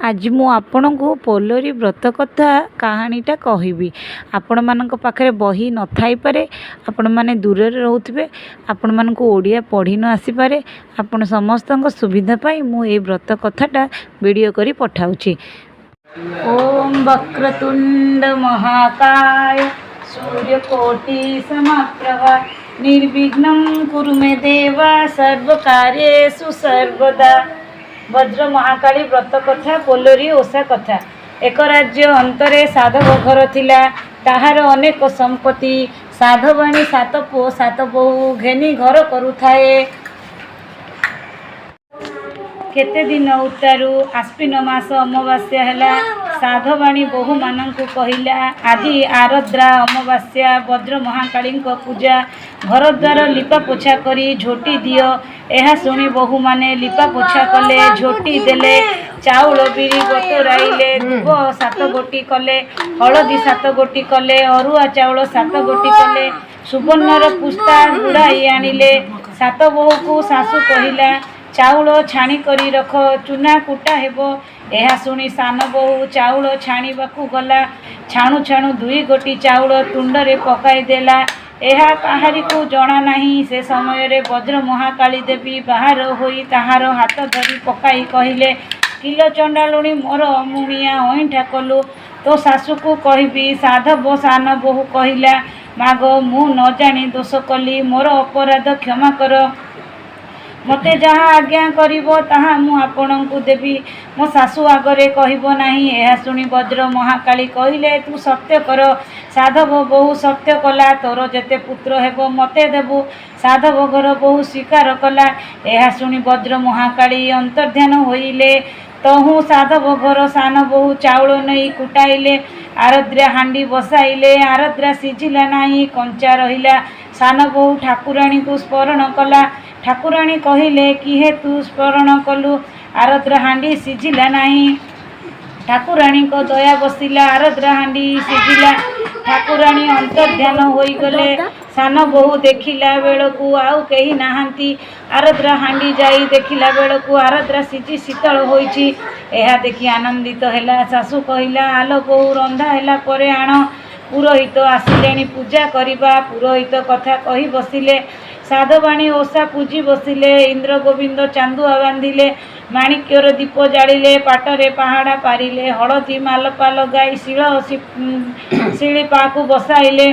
आज मु आपनकु पोलोरी व्रत कथा कहानीटा कहबी। आपण मानक पाखरे बही न थाई पारे, आपण माने दूर रे रहउथिबे, आपण मानकु ओडिया पढ़ी न आसी पारे। आपण समस्तक सुविधा पाई मु ए व्रत कथाटा वीडियो करी पठाउछि। ओम वक्रतुंड महाकाय सूर्यकोटि समप्रभा निर्विघ्नं कुरु मे देवा सर्वकार्येषु सर्वदा। वज्र महाकाली व्रत कथा पोलोरी ओषा कथा। एक राज्य अंतरे साधव घर थिला, ताहार अनेक संपत्ति। साधवाणी सात पुओ सात बोहू घेनी घर करुथाए। केते दिन उतारू आश्विन मास अमावास्या हैला। साधवाणी बोहू मानंकु कहिला, आदि आरद्रा अमावास्या वज्र महाकाली पूजा, घर द्वार लिपा पोछा करी झोटी दियो। एहा सुनी बोहू माने लिपा पोछा कले, झोटी देले, चाउल बिरी बतुराइले, दुब 7 गोटी कले, हलदी 7 गोटी कले, अरुआ चाउल 7 गोटी कले, सुवर्णर पुस्ता गुड़ाई आनिले। सात बोहू को सासू कहिला, चाउल छाणी करी रख, चूना कुटा हेबो। एहा सुनी सान बोहू चाउल छाणीबाकू गला। छाणु छाणु 2 गोटी चाउल तुंडरे पकाई देला। एहा काहारी को जणा नाही। से समय रे वज्र महाकाली देवी बाहर होई ताहार हाथ धरी पकाई कहिले, किलो चंडालुणी मोर अमुनिया अईठा कलु, तो सासू को कहबी। साधव सान बोहू कहिला, माग मु न जानी दोष कली, मोर अपराध क्षमा कर। मते जहाँ आज्ञा करिबो ताहा मु आपणंकु देबी, मो सासू आगरे कहिबो नाही। एहा सुनी वज्र महाकाली कहिले, तू सत्य कर। साधव बहु सत्य कला, तोर जेते पुत्र हेबो मते देबु। साधव घर बहु स्वीकार कला। एहा सुनी वज्र महाकाली अंतर्ध्यान होइले। तहु साधव घर सान बहु चाउल नहीं कुटाइले, आरद्रा हांडी बसाइले। आरद्रा सिझिला नहीं, कंचा रहिला। सान बहु ठाकुराणी को स्मरण कला। ठाकुराणी कहिले, किहे तू स्मरण कलु, आरद्रा हांडी सिझिला नहीं। ठाकुराणी को दया बसिला, आरद्रा हांडी सिझिला। ठाकुराणी अंतर्ध्यान होई गले। सान बहु देखिला बेलकू आउ केही नाहांती। आरद्रा हांडी जाई देखिला बेलकू आरद्रा सिझी शीतल होईची। एहा देखि आनंदित हैला। सासू कहिला, आलो बहु रंधा हैला परे आण। पुरोहित आसिलेणी पूजा करिबा। पुरोहित कथा कही बसिले। साधवाणी ओषा पूजी बसिले। इंद्र गोविंद चांदुआ बांधिले, माणिक्यर दीप जालिले, पाटरे पहाड़ा पारिले, हलदी मालपा लगाई शिलिपा को बसाइले,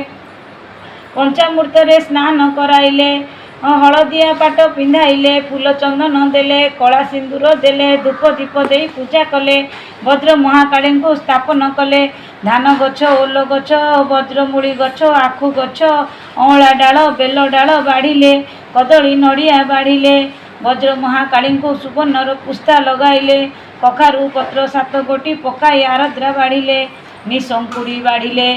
पंचामृत स्नान कराइले, हलदिया पाट पिंधाइले, फूल चंदन देले, कला सिंदूर देले, धूप दीप दे पूजा कले। वज्र महाकाली को स्थापन कले। धान गछ, ओल गछ, वज्रमूली गछ, आखु गछ, अँला डाल, बेल डाल बाढ़िले, कदली नड़िया बाढ़िले। वज्र महाकाली को सुवर्णर पुस्ता लगाइले। कखारू पत्र 7 गोटी पकाई आरद्रा बाढ़िले, निशंकुड़ी बाढ़िले,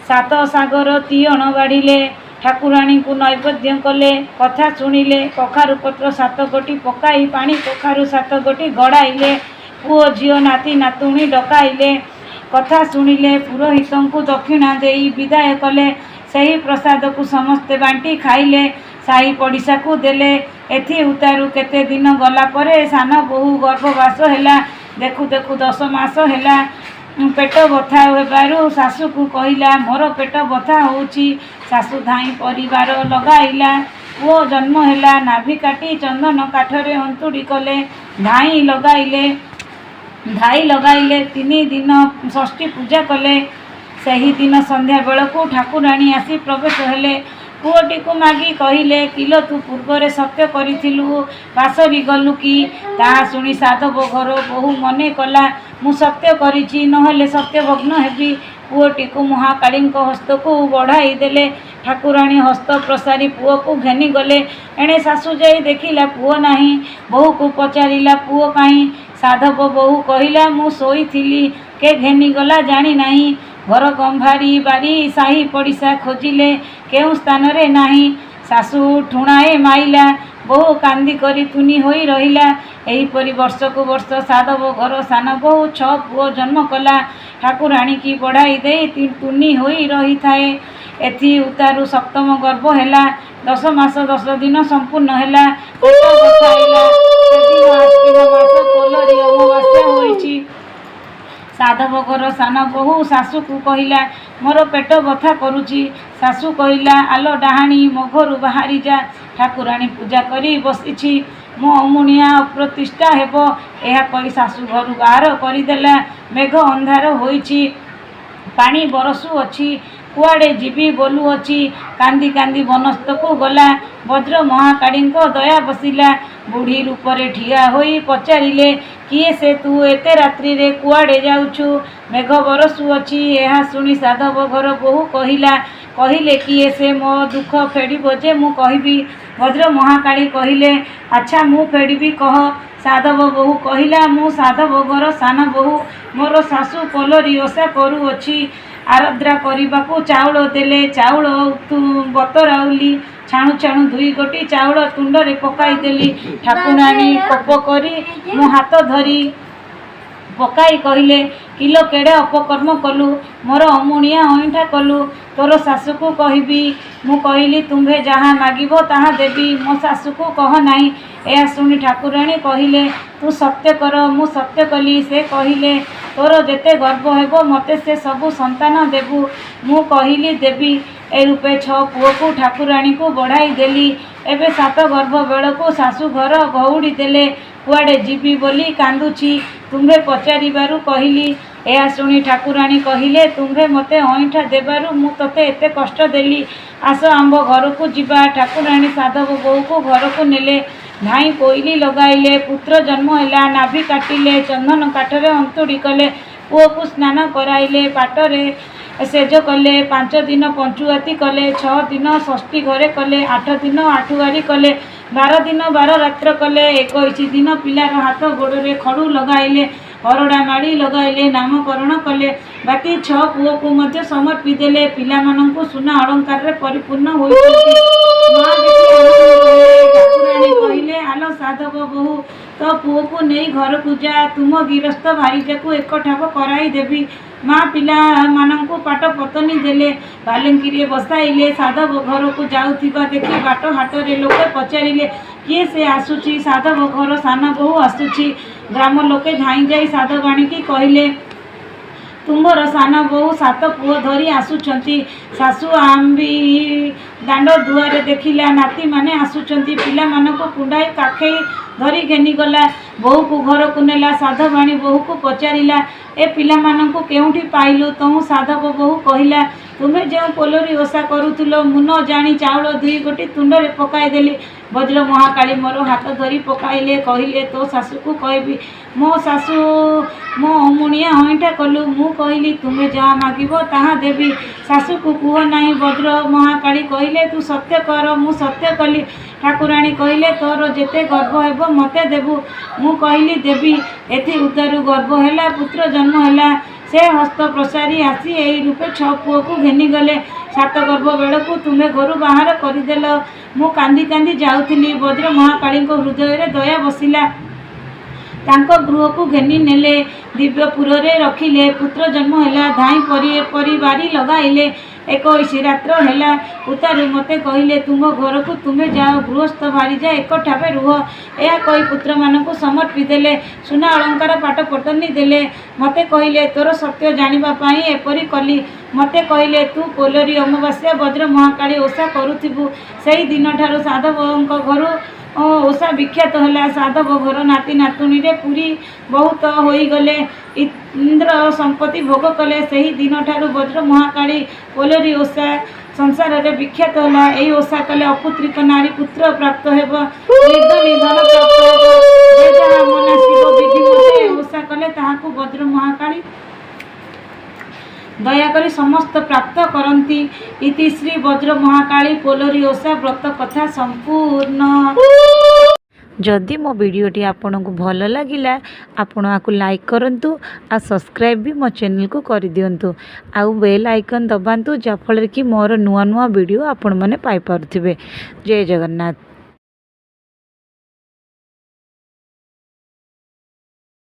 7 सागर तीयण बाढ़िले। ठाकुराणी को नैवेद्य कले, कथा शुणिले। कखारू पत्र 7 गोटी पकाई पानी कखारू 7 गोटी गड़ाइले। पुओ झियो नाती नातुणी डकाइले, कथा शुणिले। पुरोहित को दक्षिणा देई विदाय कले। सही प्रसाद को समस्ते बांटी खाइले, साही पड़िशा को देले। एथि उतारू केते दिन गला परे सान बहु गर्भवास हैला। देखु देखु 10 मास हैला। पेट बथा हेबारु सासू को कहिला, मोर पेट बथा होउची। सासू धाई परिवार लगाइला। पुओ जन्म हैला। नाभि काटी चंदन काठरे अंतुड़ी कले, धाई लगाइले। 3 दिन षष्ठी पूजा कले। सही दिन संध्या बेलू ठाकुराणी आसी प्रवेश हेले। पुओटी को मागी कहिले, किलो तू पूर्व सत्य करिथिलु, बासरी गलु कि? ताहा शुणी साधव घर बहु मने कला, मु सत्य करिछि, नहेले सत्य भग्न हेबी। पुओटी को महाकाली हस्त को बढ़ाई देले। ठाकुराणी हस्त प्रसारी पुओ को घेनी गले। एणे सासू जाई देखिला पुओ नाही। बहु को पचारिला, पुओ काहीं? साधव बहु कहिला, मु सोईथिली, के घेनी गला जानी नाही। घर गंभारी बारी साही पड़िशा खोजिले, केउ स्थान रे नाही। सासू ठुणाए माइला। बहु कांदी करी तुनी होई रहिला। एहीपरि वर्ष को वर्ष साधव घर सान बहु 6 पुओ जन्म कला। ठाकुराणी की बढ़ाई दे तुनी होई रही थाए। एथि उतारू 7म गर्भ हैला। 10 मास 10 दिन संपूर्ण हैला। पेट बथाइला। से दिन आश्विन मास पोलोरी अमावास्या होईची। साधव सान बहु शाशु को कहला मोर पेट बथा करुची। शाशु कहला आलो डाहाणी मो घर बाहरी जा ठाकुराणी पूजा करी बसी मो अमुणिया अप्रतिष्ठा हेब। यह कही शाशु घर बाहर करदेला। मेघ अंधार होईची पानी बरसु अच्छी कुआड़े जीवी बोलू अच्छी कांदी कांदी बनस्थ को गला। वज्र महाकाड़ी दया बसिला। बुढ़ी रूपरे ठिया होई पचारिले किए से तू एते रात्रि रे कुआड़े जाउछु मेघ बरसु अच्छी। यह शुणी साधव घर बहु कहले किए से मो दुख फेड़ब जे मु कहबी। वज्र महाकाड़ी कहले अच्छा मु फेड़बी कह। साधव बहु कहला मु साधव घर सान बहु मोर शाशु पोलरी ओषा करुअछि। आराध्रा करने चाउल देले चाउल बतराउली छाणु छाणु 2 गोटी चाउल तुंडरे पकाईदेली। ठाकुराणी कोप करी मो हाथ धरी पकाई कहले किलो केड़े अपकर्म कलु मोर अमुणिया अईठा कलु तोर शाशु को कहबी। मु कहली तुम्हें जहाँ मागिबो ताहा देवी मो शाशु को कह नाही। यह शुणी ठाकुराणी कहले तू सत्य कर। मु सत्य कली। से कहले तोर जेते गर्व हेबो मते से सबु संतान देबू। मु कहली देवी। ए रूपे 6 पुओ को ठाकुराणी को बढ़ाई देली। एबे 7 गर्भ बेल को शाशु घर घौड़ी देले कुआड़े जीवी बोली कांदुची। तुम्हें पचारिबारु कहली। यह शुणी ठाकुराणी कहले तुम्हें मते अईठा देबारु मु तते एते कष्ट देली। आस आंब घर को जीवा। ठाकुराणी साधव बहु को घर को नेले। धाई कोईली लगाइले। पुत्र जन्म हैला। नाभि काटिले चंदन काठरे अंतुड़ी कले। पुओ को स्नान कराइले पाटरे सेज कले। 5 दिन पंचुआती कले। 6 दिन षष्ठी घरे कले। 8 दिन आठुआरी कले। 12 दिन 12 रात्र कले। 21 दिन पिलार हाथ गोड़े खड़ू लगाइले हरड़ा माड़ी लगाइले नामकरण कले। बाकी 6 पुओ को मध्य समर्पी देले। पिला माननकु सुना अलंकार रे परिपूर्ण होइछथि। मां देखि ठाकुराणी कहिले आलो साधव बहु तो पुओ को नहीं घर को जा तुम गिरस्थ भाईजा को एक ठाप कराई देवी। माँ पिला माननकु पाट पतनी देले बालंकी बसाइले। साधव घर को जाउथिबा देखि बाट हाटरे लोके पचारिले किए से आसुची। साधव घर सान बहु आसुची। ग्राम लोके धाई जाई साधवाणी की कहले तुमर सान बहु 7 पुओ धरी आसुचंती। शाशु आंबी दांड दुआरे देखिला नाती माने आसुचंती। पिला मानको कुंडाई काखेई धरी घेनी गला। बहु को घर को नेला। साधवाणी बहु को पचारिला ए पिला माननको केउठी पाइलु। तहु साधव बहु कहला तुम्हें जो पोलरी ओषा करुथुलो मु न जानी चाउल 2 गोटी तुंडरे पकाई देली। वज्र महाकाली मोर हाथ धरी पकाइले कहले तो शाशु को कहबी मो शाशु मो अमुणिया अईठा कलु। मु कहली तुम्हें जहाँ मागिबो ताहा देवी। शाशु को कुह नाही। वज्र महाकाली कहले तू सत्य कर। मु सत्य कली। ठाकुराणी कहले तोर जेते गर्व हेबो मते देबू। मु कहली देवी। एथि उतारू गर्व हैला पुत्र जन्म हैला। से हस्त प्रसारी आसी यही रूपे 6 पुओ को घेनी गले। 7 गर्भ बेल को तुम्हें घर बाहर करदेल। मु कांदी कांदी जाऊली। वज्र महाकाली हृदय रे दया बसिला। तांको गृह को घेनी नेले दिव्यपुर रे रखिले। पुत्र जन्म हैला। धाई परिवारी लगाइले। 21 रात्र हैला। उतारू मते कहले तुम घर को तुम्हें जाओ गृहस्थ भारी जा एक ठापे रुह। यह कही पुत्र मानक समर्पी देले। सुना अलंकार पाट पटनी देले। मते कहले तोर सत्य जानिबा पाई एपरी कली। मते कहले तू पोलरी अमावास्या वज्र महाकाली ओषा करुथिबु। सेही दिन ठारू साधवଙ୍କ घर ओषा विख्यात है। साधव घर नाती नातुणी रे पूरी बहुत होईगले। इंद्र संपत्ति भोग कले। सही दिन ठारू वज्र महाकाली पोलरी ओषा संसार रे विख्यात है। यही ओषा कले अपुत्रिक नारी पुत्र प्राप्त हेब। निधन प्राप्त हेब। जहाँ मनासिक विधि मते ओषा कले ताहाकु वज्र महाकाली दयाकरी समस्त प्राप्त करती। इति श्री वज्र महाकाली पोलरी ओषा व्रत कथा संपूर्ण। जदि मो वीडियोटी आपन को भल लगिला आपण आकु लाइक करंतु आ सब्सक्राइब भी मो चैनल को कर दियंतु आउ बेल आइकन दबांतु जाफल कि मोर नुआ नुआ वीडियो आपण माने पाई पारुथिबे। जय जगन्नाथ।